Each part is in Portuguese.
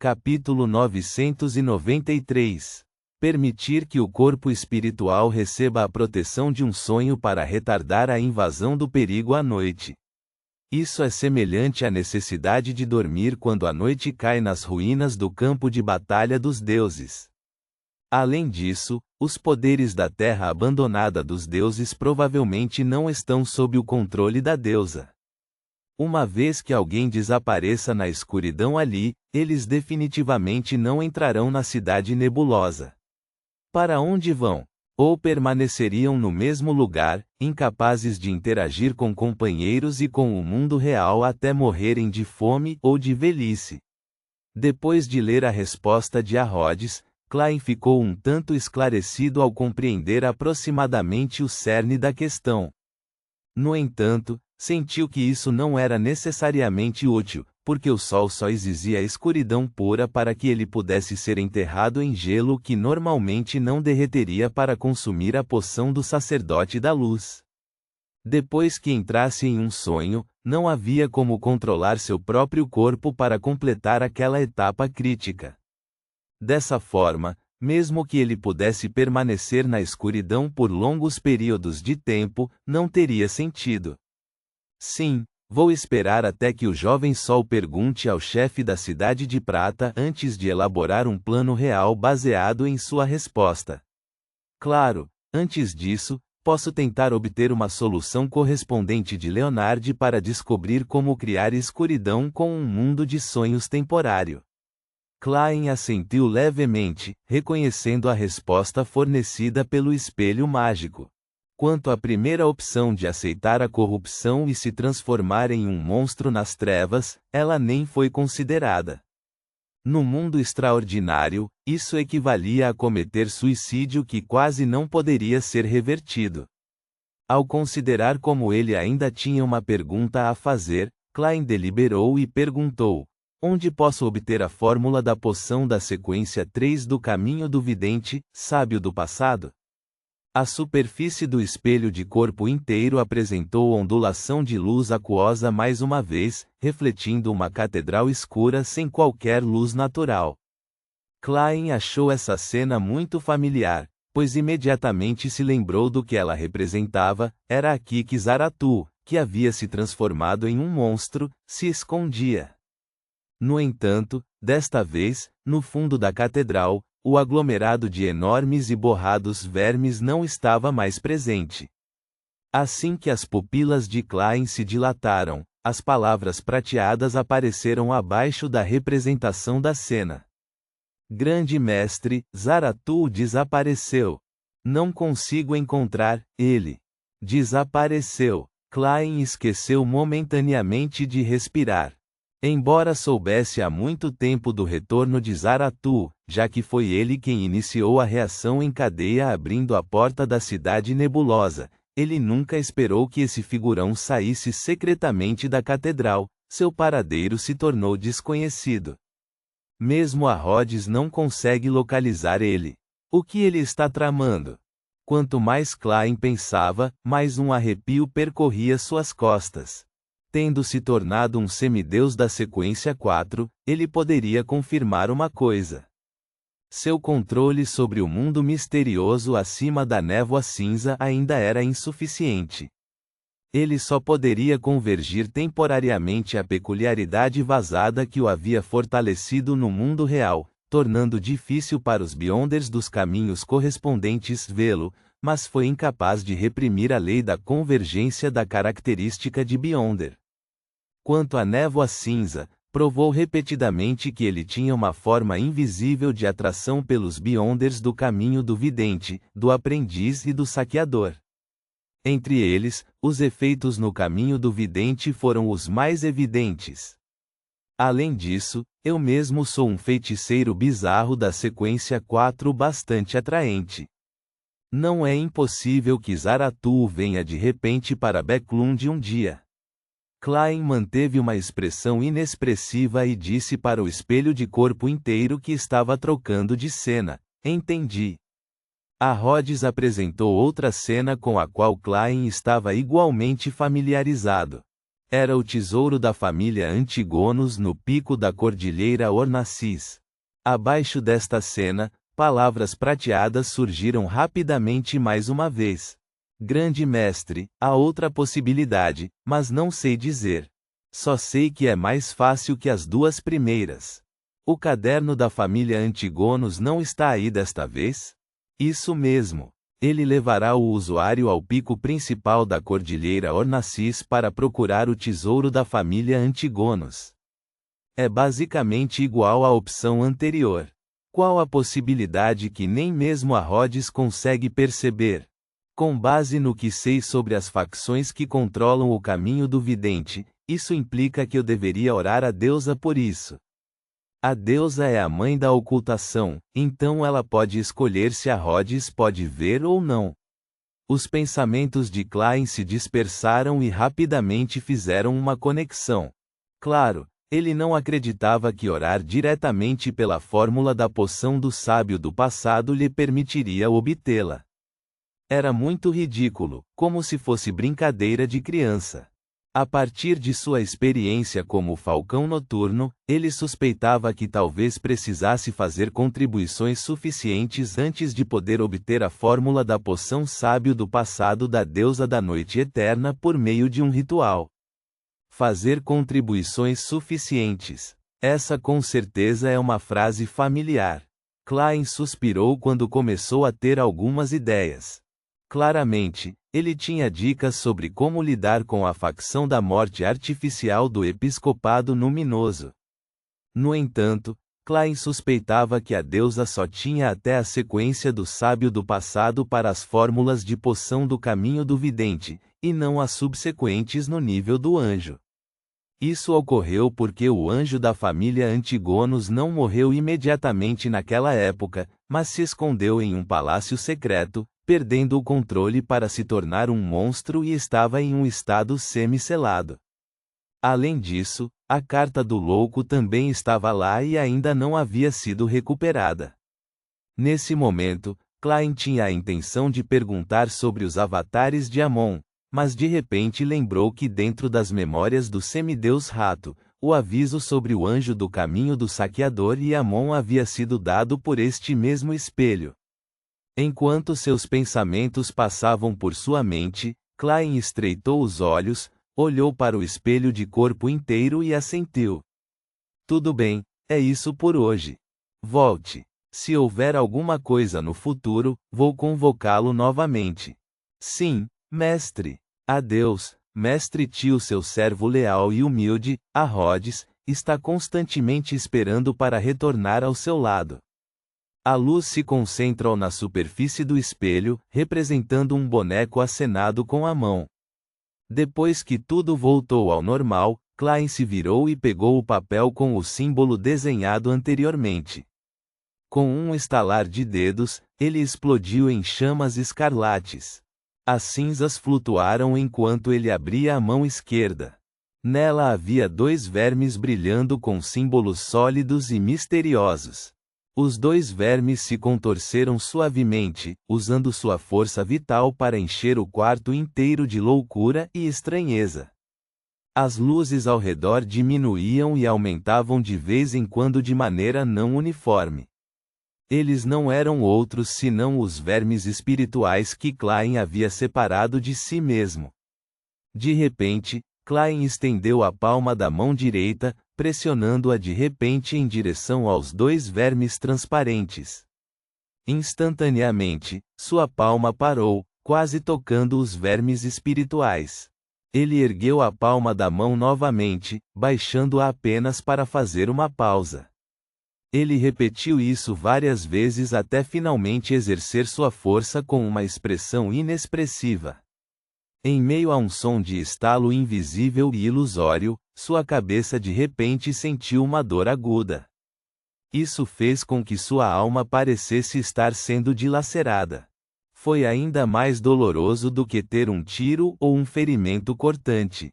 Capítulo 993. Permitir que o corpo espiritual receba a proteção de um sonho para retardar a invasão do perigo à noite. Isso é semelhante à necessidade de dormir quando a noite cai nas ruínas do campo de batalha dos deuses. Além disso, os poderes da terra abandonada dos deuses provavelmente não estão sob o controle da deusa. Uma vez que alguém desapareça na escuridão ali, eles definitivamente não entrarão na cidade nebulosa. Para onde vão? Ou permaneceriam no mesmo lugar, incapazes de interagir com companheiros e com o mundo real até morrerem de fome ou de velhice? Depois de ler a resposta de Rhodes, Klein ficou um tanto esclarecido ao compreender aproximadamente o cerne da questão. No entanto, sentiu que isso não era necessariamente útil, porque o sol só exigia escuridão pura para que ele pudesse ser enterrado em gelo que normalmente não derreteria para consumir a poção do sacerdote da luz. Depois que entrasse em um sonho, não havia como controlar seu próprio corpo para completar aquela etapa crítica. Dessa forma, mesmo que ele pudesse permanecer na escuridão por longos períodos de tempo, não teria sentido. Sim, vou esperar até que o jovem sol pergunte ao chefe da Cidade de Prata antes de elaborar um plano real baseado em sua resposta. Claro, antes disso, posso tentar obter uma solução correspondente de Leonard para descobrir como criar escuridão com um mundo de sonhos temporário. Klein assentiu levemente, reconhecendo a resposta fornecida pelo espelho mágico. Quanto à primeira opção de aceitar a corrupção e se transformar em um monstro nas trevas, ela nem foi considerada. No mundo extraordinário, isso equivalia a cometer suicídio que quase não poderia ser revertido. Ao considerar como ele ainda tinha uma pergunta a fazer, Klein deliberou e perguntou: onde posso obter a fórmula da poção da sequência 3 do caminho do vidente, sábio do passado? A superfície do espelho de corpo inteiro apresentou ondulação de luz aquosa mais uma vez, refletindo uma catedral escura sem qualquer luz natural. Klein achou essa cena muito familiar, pois imediatamente se lembrou do que ela representava. Era aqui que Zaratu, que havia se transformado em um monstro, se escondia. No entanto, desta vez, no fundo da catedral, o aglomerado de enormes e borrados vermes não estava mais presente. Assim que as pupilas de Klein se dilataram, as palavras prateadas apareceram abaixo da representação da cena. Grande mestre, Zaratu desapareceu. Não consigo encontrar ele. Desapareceu. Klein esqueceu momentaneamente de respirar. Embora soubesse há muito tempo do retorno de Zaratu, já que foi ele quem iniciou a reação em cadeia abrindo a porta da cidade nebulosa, ele nunca esperou que esse figurão saísse secretamente da catedral. Seu paradeiro se tornou desconhecido. Mesmo Rhodes não consegue localizar ele. O que ele está tramando? Quanto mais Klein pensava, mais um arrepio percorria suas costas. Tendo se tornado um semideus da sequência 4, ele poderia confirmar uma coisa. Seu controle sobre o mundo misterioso acima da névoa cinza ainda era insuficiente. Ele só poderia convergir temporariamente à peculiaridade vazada que o havia fortalecido no mundo real, tornando difícil para os Beyonders dos caminhos correspondentes vê-lo, mas foi incapaz de reprimir a lei da convergência da característica de Beyonder. Quanto à névoa cinza, provou repetidamente que ele tinha uma forma invisível de atração pelos Beyonders do caminho do vidente, do aprendiz e do saqueador. Entre eles, os efeitos no caminho do vidente foram os mais evidentes. Além disso, eu mesmo sou um feiticeiro bizarro da sequência 4 bastante atraente. Não é impossível que Zaratu venha de repente para Beclund um dia. Klein manteve uma expressão inexpressiva e disse para o espelho de corpo inteiro que estava trocando de cena: entendi. Rhodes apresentou outra cena com a qual Klein estava igualmente familiarizado. Era o tesouro da família Antigonos no pico da cordilheira Ornacis. Abaixo desta cena, palavras prateadas surgiram rapidamente mais uma vez. Grande mestre, há outra possibilidade, mas não sei dizer. Só sei que é mais fácil que as duas primeiras. O caderno da família Antigonos não está aí desta vez? Isso mesmo. Ele levará o usuário ao pico principal da cordilheira Ornacis para procurar o tesouro da família Antigonos. É basicamente igual à opção anterior. Qual a possibilidade que nem mesmo a Rhodes consegue perceber? Com base no que sei sobre as facções que controlam o caminho do vidente, isso implica que eu deveria orar a deusa por isso. A deusa é a mãe da ocultação, então ela pode escolher se a Rhodes pode ver ou não. Os pensamentos de Klein se dispersaram e rapidamente fizeram uma conexão. Claro, ele não acreditava que orar diretamente pela fórmula da poção do sábio do passado lhe permitiria obtê-la. Era muito ridículo, como se fosse brincadeira de criança. A partir de sua experiência como falcão noturno, ele suspeitava que talvez precisasse fazer contribuições suficientes antes de poder obter a fórmula da poção sábio do passado da deusa da noite eterna por meio de um ritual. Fazer contribuições suficientes. Essa com certeza é uma frase familiar. Klein suspirou quando começou a ter algumas ideias. Claramente, ele tinha dicas sobre como lidar com a facção da morte artificial do episcopado luminoso. No entanto, Klein suspeitava que a deusa só tinha até a sequência do sábio do passado para as fórmulas de poção do caminho do vidente, e não as subsequentes no nível do anjo. Isso ocorreu porque o anjo da família Antigonos não morreu imediatamente naquela época, mas se escondeu em um palácio secreto, perdendo o controle para se tornar um monstro e estava em um estado semi-selado. Além disso, a carta do louco também estava lá e ainda não havia sido recuperada. Nesse momento, Klein tinha a intenção de perguntar sobre os avatares de Amon, mas de repente lembrou que dentro das memórias do semideus Rato, o aviso sobre o anjo do caminho do saqueador e Amon havia sido dado por este mesmo espelho. Enquanto seus pensamentos passavam por sua mente, Klein estreitou os olhos, olhou para o espelho de corpo inteiro e assentiu. Tudo bem, é isso por hoje. Volte. Se houver alguma coisa no futuro, vou convocá-lo novamente. Sim, mestre. Adeus, mestre tio. Seu servo leal e humilde, a Rhodes, está constantemente esperando para retornar ao seu lado. A luz se concentra na superfície do espelho, representando um boneco acenado com a mão. Depois que tudo voltou ao normal, Klein se virou e pegou o papel com o símbolo desenhado anteriormente. Com um estalar de dedos, ele explodiu em chamas escarlates. As cinzas flutuaram enquanto ele abria a mão esquerda. Nela havia 2 vermes brilhando com símbolos sólidos e misteriosos. Os 2 vermes se contorceram suavemente, usando sua força vital para encher o quarto inteiro de loucura e estranheza. As luzes ao redor diminuíam e aumentavam de vez em quando de maneira não uniforme. Eles não eram outros senão os vermes espirituais que Klein havia separado de si mesmo. De repente, Klein estendeu a palma da mão direita, pressionando-a de repente em direção aos 2 vermes transparentes. Instantaneamente, sua palma parou, quase tocando os vermes espirituais. Ele ergueu a palma da mão novamente, baixando-a apenas para fazer uma pausa. Ele repetiu isso várias vezes até finalmente exercer sua força com uma expressão inexpressiva. Em meio a um som de estalo invisível e ilusório, sua cabeça de repente sentiu uma dor aguda. Isso fez com que sua alma parecesse estar sendo dilacerada. Foi ainda mais doloroso do que ter um tiro ou um ferimento cortante.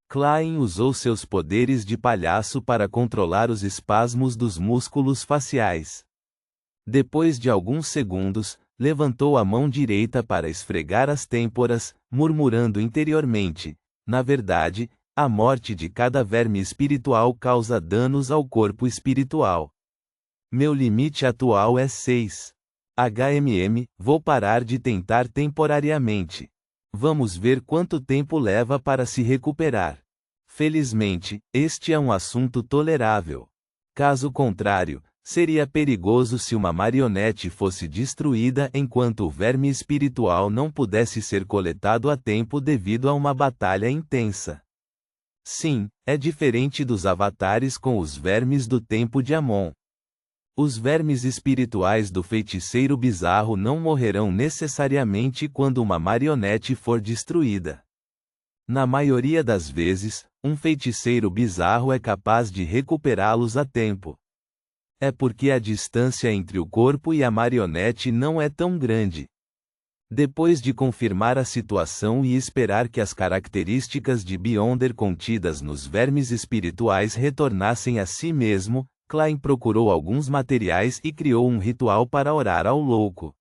Klein usou seus poderes de palhaço para controlar os espasmos dos músculos faciais. Depois de alguns segundos, levantou a mão direita para esfregar as têmporas, murmurando interiormente: na verdade, A morte de cada verme espiritual causa danos ao corpo espiritual. Meu limite atual é 6. Vou parar de tentar temporariamente. Vamos ver quanto tempo leva para se recuperar. Felizmente, este é um assunto tolerável. Caso contrário, seria perigoso se uma marionete fosse destruída enquanto o verme espiritual não pudesse ser coletado a tempo devido a uma batalha intensa. Sim, é diferente dos avatares com os vermes do tempo de Amon. Os vermes espirituais do feiticeiro bizarro não morrerão necessariamente quando uma marionete for destruída. Na maioria das vezes, um feiticeiro bizarro é capaz de recuperá-los a tempo. É porque a distância entre o corpo e a marionete não é tão grande. Depois de confirmar a situação e esperar que as características de Beyonder contidas nos vermes espirituais retornassem a si mesmo, Klein procurou alguns materiais e criou um ritual para orar ao louco.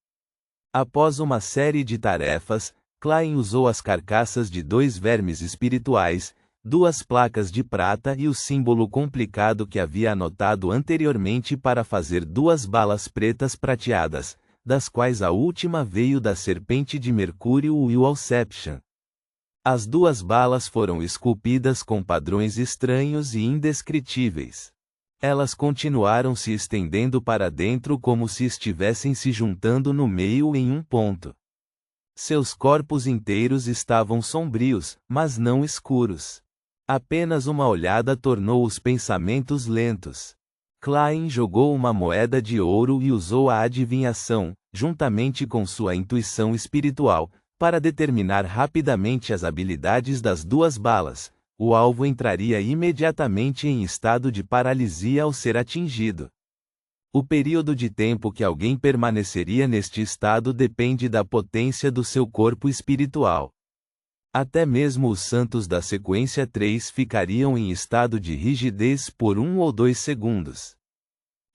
Após uma série de tarefas, Klein usou as carcaças de 2 vermes espirituais, 2 placas de prata e o símbolo complicado que havia anotado anteriormente para fazer 2 balas pretas prateadas, das quais a última veio da serpente de Mercúrio Willception. As 2 balas foram esculpidas com padrões estranhos e indescritíveis. Elas continuaram se estendendo para dentro como se estivessem se juntando no meio em um ponto. Seus corpos inteiros estavam sombrios, mas não escuros. Apenas uma olhada tornou os pensamentos lentos. Klein jogou uma moeda de ouro e usou a adivinhação, juntamente com sua intuição espiritual, para determinar rapidamente as habilidades das 2 balas. O alvo entraria imediatamente em estado de paralisia ao ser atingido. O período de tempo que alguém permaneceria neste estado depende da potência do seu corpo espiritual. Até mesmo os santos da sequência 3 ficariam em estado de rigidez por 1 ou 2 segundos.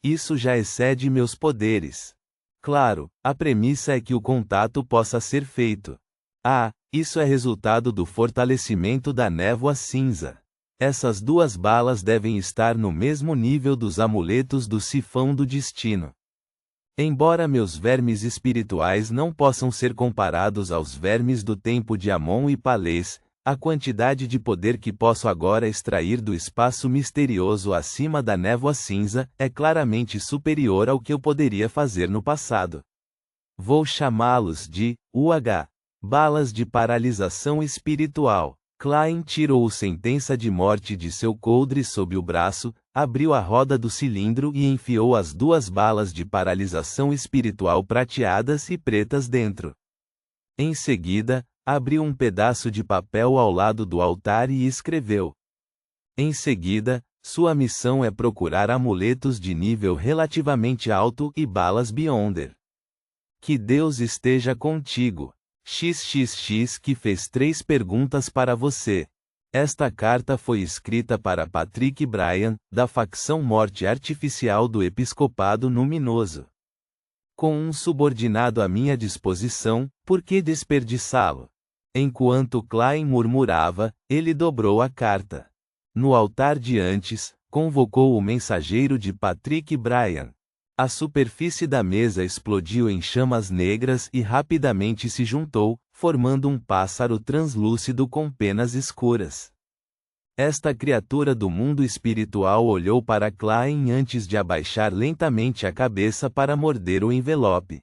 Isso já excede meus poderes. Claro, a premissa é que o contato possa ser feito. Isso é resultado do fortalecimento da névoa cinza. Essas 2 balas devem estar no mesmo nível dos amuletos do sifão do destino. Embora meus vermes espirituais não possam ser comparados aos vermes do tempo de Amon e Palés, a quantidade de poder que posso agora extrair do espaço misterioso acima da névoa cinza é claramente superior ao que eu poderia fazer no passado. Vou chamá-los de balas de paralisação espiritual. Klein tirou sentença de morte de seu coldre sob o braço, abriu a roda do cilindro e enfiou as 2 balas de paralisação espiritual prateadas e pretas dentro. Em seguida, abriu um pedaço de papel ao lado do altar e escreveu. Em seguida, sua missão é procurar amuletos de nível relativamente alto e balas Beyonder. Que Deus esteja contigo. XXX que fez 3 perguntas para você. Esta carta foi escrita para Patrick Bryan, da facção Morte Artificial do Episcopado Luminoso. Com um subordinado à minha disposição, por que desperdiçá-lo? Enquanto Klein murmurava, ele dobrou a carta. No altar de antes, convocou o mensageiro de Patrick Bryan. A superfície da mesa explodiu em chamas negras e rapidamente se juntou, formando um pássaro translúcido com penas escuras. Esta criatura do mundo espiritual olhou para Klein antes de abaixar lentamente a cabeça para morder o envelope.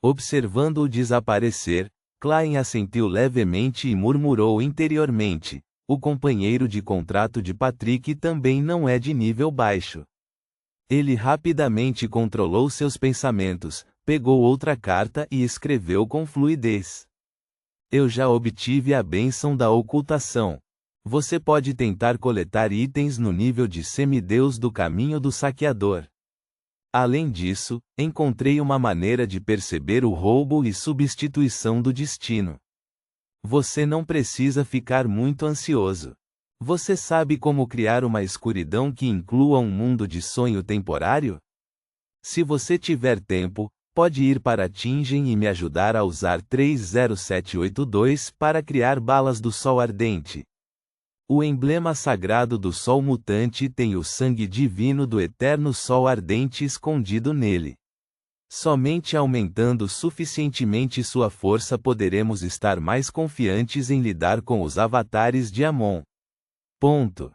Observando-o desaparecer, Klein assentiu levemente e murmurou interiormente: o companheiro de contrato de Patrick também não é de nível baixo. Ele rapidamente controlou seus pensamentos, pegou outra carta e escreveu com fluidez. Eu já obtive a bênção da ocultação. Você pode tentar coletar itens no nível de semideus do caminho do saqueador. Além disso, encontrei uma maneira de perceber o roubo e substituição do destino. Você não precisa ficar muito ansioso. Você sabe como criar uma escuridão que inclua um mundo de sonho temporário? Se você tiver tempo, pode ir para Tingen e me ajudar a usar 30782 para criar balas do sol ardente. O emblema sagrado do Sol mutante tem o sangue divino do eterno Sol ardente escondido nele. Somente aumentando suficientemente sua força poderemos estar mais confiantes em lidar com os avatares de Amon. Ponto.